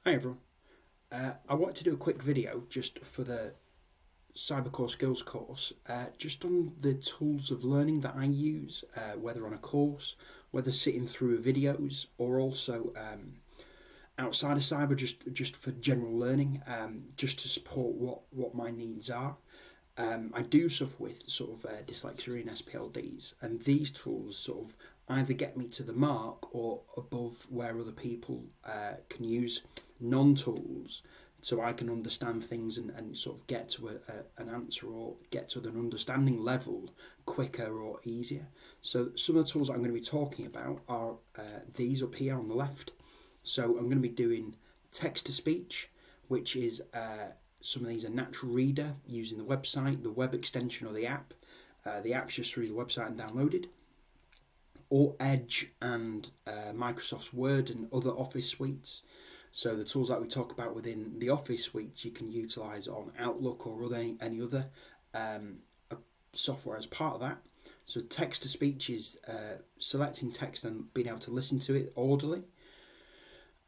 Hi everyone. I wanted to do a quick video just for the Cyber Core Skills course, just on the tools of learning that I use, whether on a course, whether sitting through videos, or also outside of cyber, just for general learning, just to support what my needs are. I do suffer with sort of dyslexia and SPLDs, and these tools sort of either get me to the mark or above where other people can use non-tools, so I can understand things and sort of get to an answer or get to an understanding level quicker or easier. So some of the tools that I'm going to be talking about are these up here on the left. So I'm going to be doing text-to-speech, which is some of these are natural reader using the website, the web extension or the app. The app's just through the website and downloaded. Or Edge and Microsoft's Word and other Office suites. So the tools that we talk about within the Office suites you can utilise on Outlook or any other software as part of that. So text-to-speech is selecting text and being able to listen to it audibly.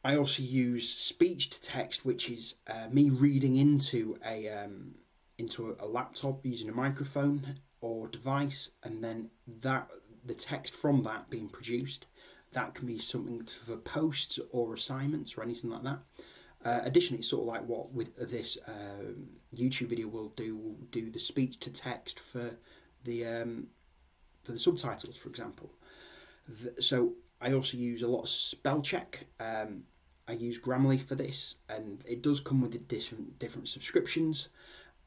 I also use speech-to-text, which is me reading into a laptop using a microphone or device, and then the text from that being produced. That can be something for posts or assignments or anything like that. Additionally, it's sort of like what with this YouTube video we'll do the speech to text for the subtitles, for example. So I also use a lot of spell check. I use Grammarly for this, and it does come with different subscriptions.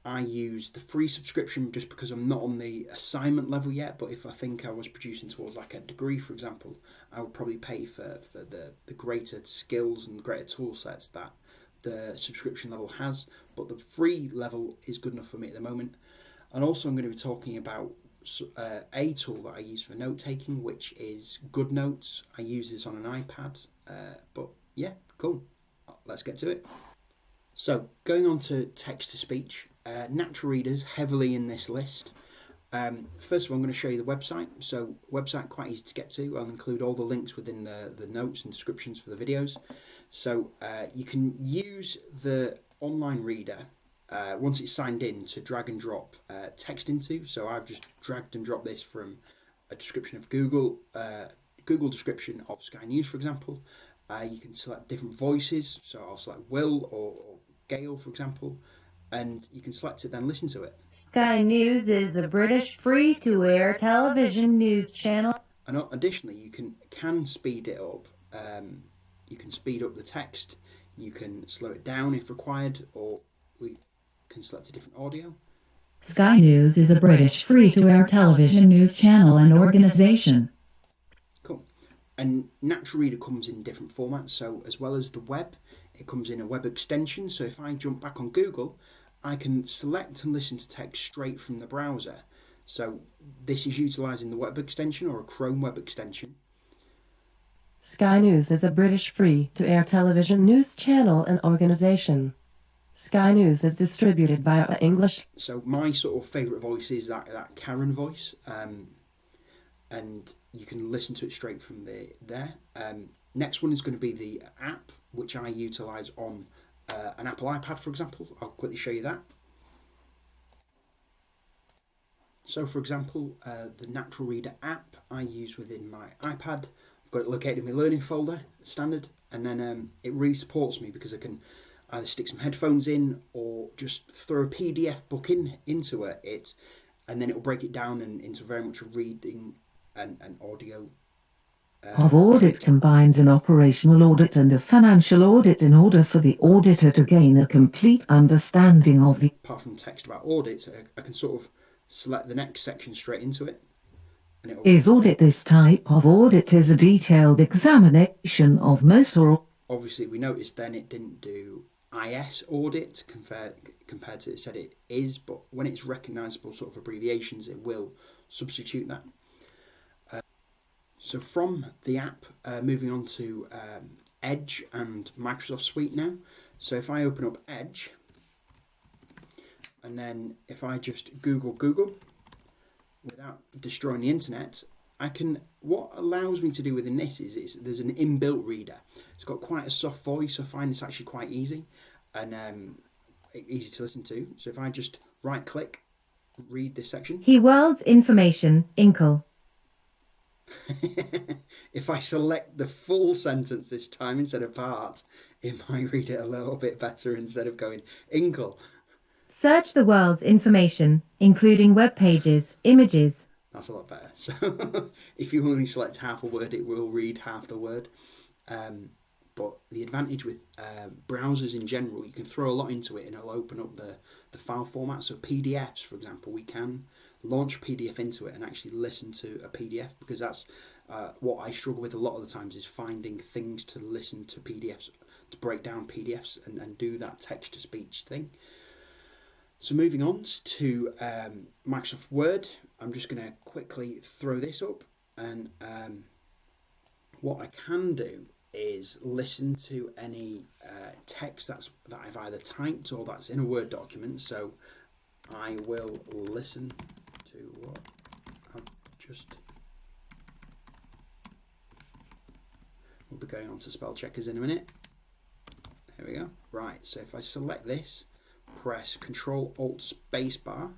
I use the free subscription just because I'm not on the assignment level yet, but if I think I was producing towards like a degree, for example, I would probably pay for the greater skills and greater tool sets that the subscription level has, but the free level is good enough for me at the moment. And also I'm going to be talking about a tool that I use for note taking, which is GoodNotes. I use this on an iPad, but yeah, cool. Let's get to it. So going on to text-to-speech, natural readers heavily in this list. First of all, I'm going to show you the website. So website quite easy to get to. I'll include all the links within the notes and descriptions for the videos. So you can use the online reader once it's signed in to drag and drop text into. So I've just dragged and dropped this from a description of Google description of Sky News, for example. You can select different voices. So I'll select Will or Gail, for example, and you can select it, then listen to it. Sky News is a British free-to-air television news channel. And additionally, you can speed it up. You can speed up the text. You can slow it down if required, or we can select a different audio. Sky News is a British free-to-air television news channel and organisation. Cool. And Natural Reader comes in different formats. So as well as the web, it comes in a web extension. So if I jump back on Google, I can select and listen to text straight from the browser. So this is utilising the web extension or a Chrome web extension. Sky News is a British free-to-air television news channel and organisation. Sky News is distributed via English. So my sort of favourite voice is that Karen voice, and you can listen to it straight from there. Next one is going to be the app, which I utilise on an Apple iPad, for example. I'll quickly show you that. So, for example, the Natural Reader app I use within my iPad. I've got it located in my learning folder, standard, and then it really supports me because I can either stick some headphones in or just throw a PDF book into it, and then it'll break it down into very much a reading and audio. Of audit combines an operational audit and a financial audit in order for the auditor to gain a complete understanding of the... Apart from text about audits, I can sort of select the next section straight into it. And Is audit this type of audit is a detailed examination of most or... Obviously, we noticed then it didn't do IS audit compared to it said it is, but when it's recognisable sort of abbreviations, it will substitute that. So from the app, moving on to Edge and Microsoft Suite now. So if I open up Edge, and then if I just Google without destroying the internet, What allows me to do within this is there's an inbuilt reader. It's got quite a soft voice. I find it's actually quite easy and easy to listen to. So if I just right click, read this section. He world's information, inkle. If I select the full sentence this time instead of part, it might read it a little bit better instead of going inkle. Search the world's information, including web pages, images. That's a lot better. So if you only select half a word, it will read half the word. But the advantage with browsers in general, you can throw a lot into it and it'll open up the file format. So PDFs, for example, we can launch a PDF into it and actually listen to a PDF, because that's what I struggle with a lot of the times, is finding things to listen to PDFs, to break down PDFs and do that text-to-speech thing. So moving on to Microsoft Word, I'm just going to quickly throw this up, and what I can do is listen to any text that I've either typed or that's in a Word document. So I will listen to what I've just... We'll be going on to spell checkers in a minute. There we go. Right, so if I select this, press Control-Alt-Spacebar.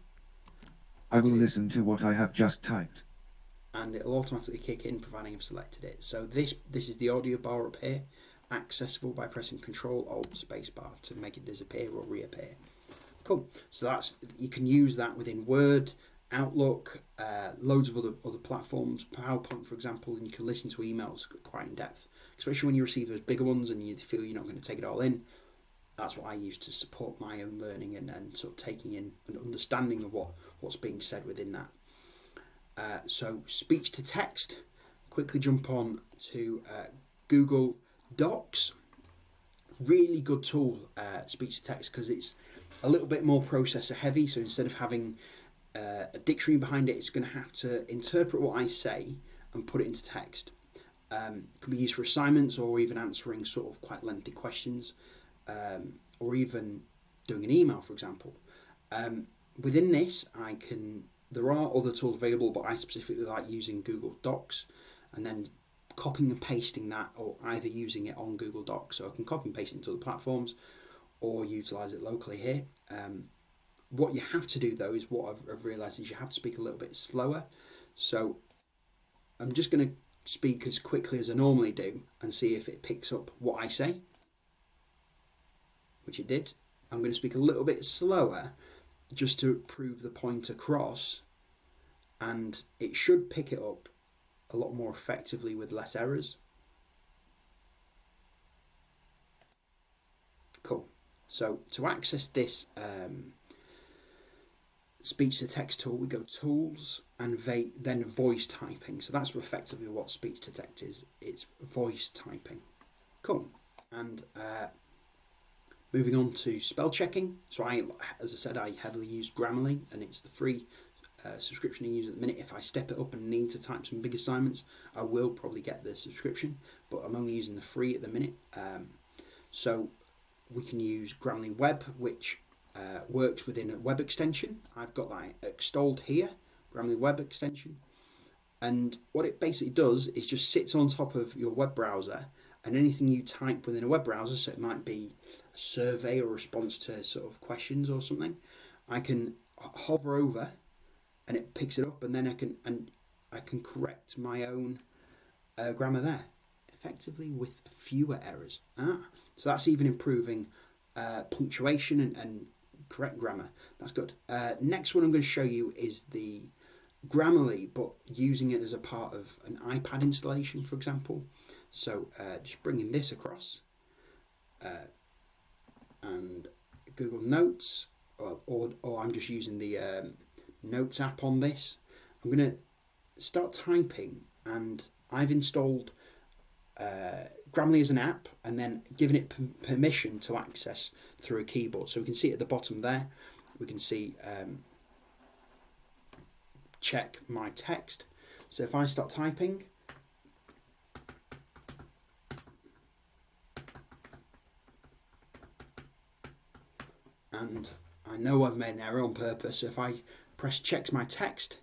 I will listen to what I have just typed. And it'll automatically kick in, providing I've selected it. So this is the audio bar up here, accessible by pressing Control-Alt-Spacebar to make it disappear or reappear. Cool. So you can use that within Word, Outlook, loads of other platforms, PowerPoint, for example, and you can listen to emails quite in depth, especially when you receive those bigger ones and you feel you're not going to take it all in. That's what I use to support my own learning and sort of taking in an understanding of what's being said within that. So speech to text, quickly jump on to Google Docs. Really good tool, speech to text, because it's a little bit more processor heavy. So instead of having a dictionary behind it, it's going to have to interpret what I say and put it into text. It can be used for assignments or even answering sort of quite lengthy questions, or even doing an email, for example. Within this, there are other tools available, but I specifically like using Google Docs and then copying and pasting that, or either using it on Google Docs, so I can copy and paste it into other platforms or utilize it locally here. What you have to do though is what I've realized is you have to speak a little bit slower. So I'm just going to speak as quickly as I normally do and see if it picks up what I say, which it did. I'm going to speak a little bit slower just to prove the point across, and it should pick it up a lot more effectively with less errors. Cool. So to access this speech to text tool, we go Tools and then Voice Typing. So that's effectively what speech to text is. It's voice typing. Cool. And moving on to spell checking. So as I said, I heavily use Grammarly, and it's the free subscription I use at the minute. If I step it up and need to type some big assignments, I will probably get the subscription, but I'm only using the free at the minute. So we can use Grammarly Web, which works within a web extension. I've got that installed here, Grammarly Web extension. And what it basically does is just sits on top of your web browser, and anything you type within a web browser, so it might be a survey or response to sort of questions or something, I can hover over and it picks it up, and then I can correct my own grammar there effectively with fewer errors. So that's even improving punctuation and correct grammar. That's good. Next one I'm going to show you is the Grammarly, but using it as a part of an iPad installation, for example. So just bringing this across and Google Notes, or I'm just using the Notes app on this. I'm going to start typing, and I've installed Grammarly as an app and then given it permission to access through a keyboard. So we can see at the bottom there, we can see check my text. So if I start typing, and I know I've made an error on purpose, so if I press checks my text,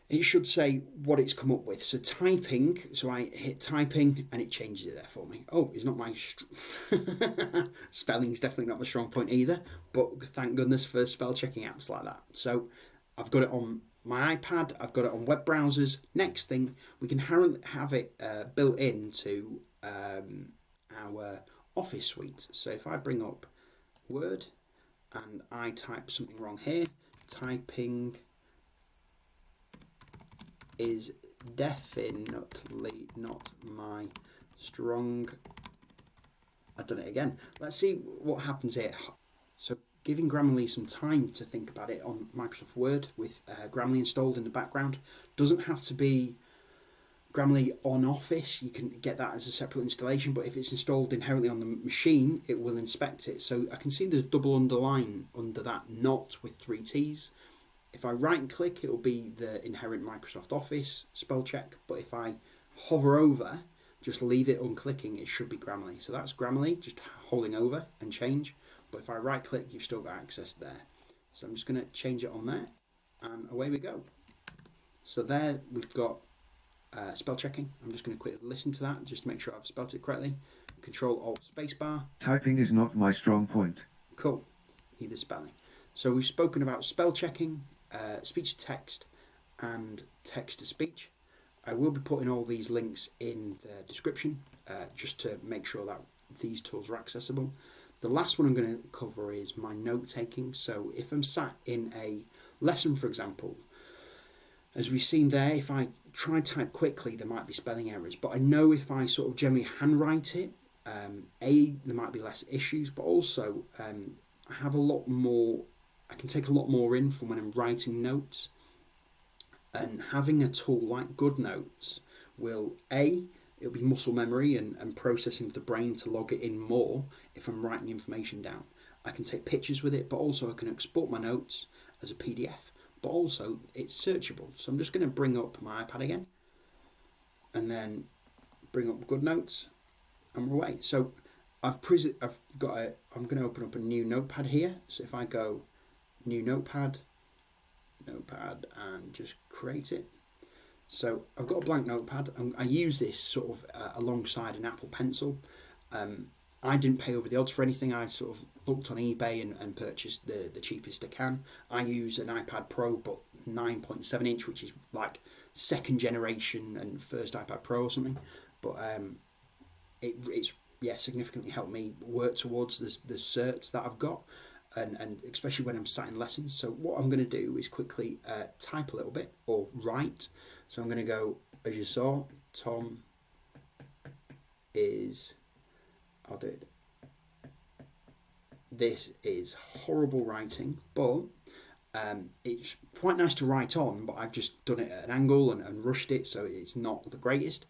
it should say what it's come up with. So typing, so I hit typing and it changes it there for me. Oh, it's not my spelling's definitely not my strong point either, but thank goodness for spell checking apps like that. So I've got it on my iPad, I've got it on web browsers. Next thing, we can have it built into our Office suite. So if I bring up Word and I type something wrong here, typing is definitely not my strong. I've done it again. Let's see what happens here. So giving Grammarly some time to think about it on Microsoft Word with Grammarly installed in the background. Doesn't have to be Grammarly on Office. You can get that as a separate installation, but if it's installed inherently on the machine, it will inspect it. So I can see there's double underline under that not with 3 T's. If I right click, it will be the inherent Microsoft Office spell check, but if I hover over, just leave it unclicking, it should be Grammarly. So that's Grammarly, just holding over and change. But if I right click, you've still got access there. So I'm just going to change it on there, and away we go. So there we've got spell checking. I'm just going to quickly listen to that just to make sure I've spelled it correctly. Control Alt Spacebar. Typing is not my strong point. Cool. Either spelling. So we've spoken about spell checking, speech to text, and text to speech. I will be putting all these links in the description just to make sure that these tools are accessible. The last one I'm going to cover is my note taking. So if I'm sat in a lesson, for example, as we've seen there, if I try to type quickly, there might be spelling errors. But I know if I sort of generally handwrite it, there might be less issues, but also I have a lot more, I can take a lot more in from when I'm writing notes. And having a tool like GoodNotes will, it'll be muscle memory and processing of the brain to log it in more if I'm writing information down. I can take pictures with it, but also I can export my notes as a PDF. But also it's searchable. So I'm just going to bring up my iPad again and then bring up GoodNotes and we're away. So I'm going to open up a new notepad here. So if I go new notepad and just create it. So I've got a blank notepad. I use this sort of alongside an Apple Pencil. I didn't pay over the odds for anything. I sort of looked on eBay and purchased the cheapest I can. I use an iPad Pro, but 9.7 inch, which is like second generation and first iPad Pro or something. But it's significantly helped me work towards the certs that I've got. And especially when I'm sat in lessons. So what I'm going to do is quickly type a little bit or write. So I'm going to go, as you saw, Tom is, I'll do it. This is horrible writing, but it's quite nice to write on, but I've just done it at an angle and rushed it, so it's not the greatest.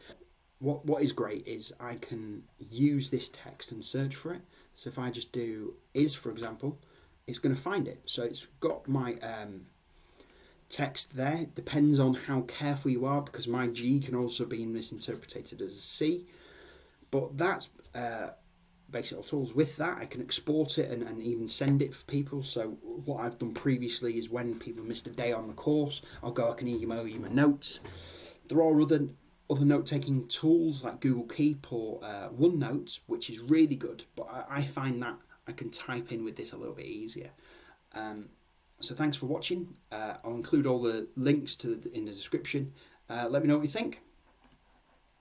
What is great is I can use this text and search for it. So if I just do is, for example, it's going to find it. So it's got my text there. It depends on how careful you are, because my G can also be misinterpreted as a C. But that's basic tools. With that, I can export it and even send it for people. So what I've done previously is when people missed a day on the course, I can email you my notes. There are other note-taking tools like Google Keep or OneNote, which is really good, but I find that I can type in with this a little bit easier. So thanks for watching. I'll include all the links in the description. Let me know what you think.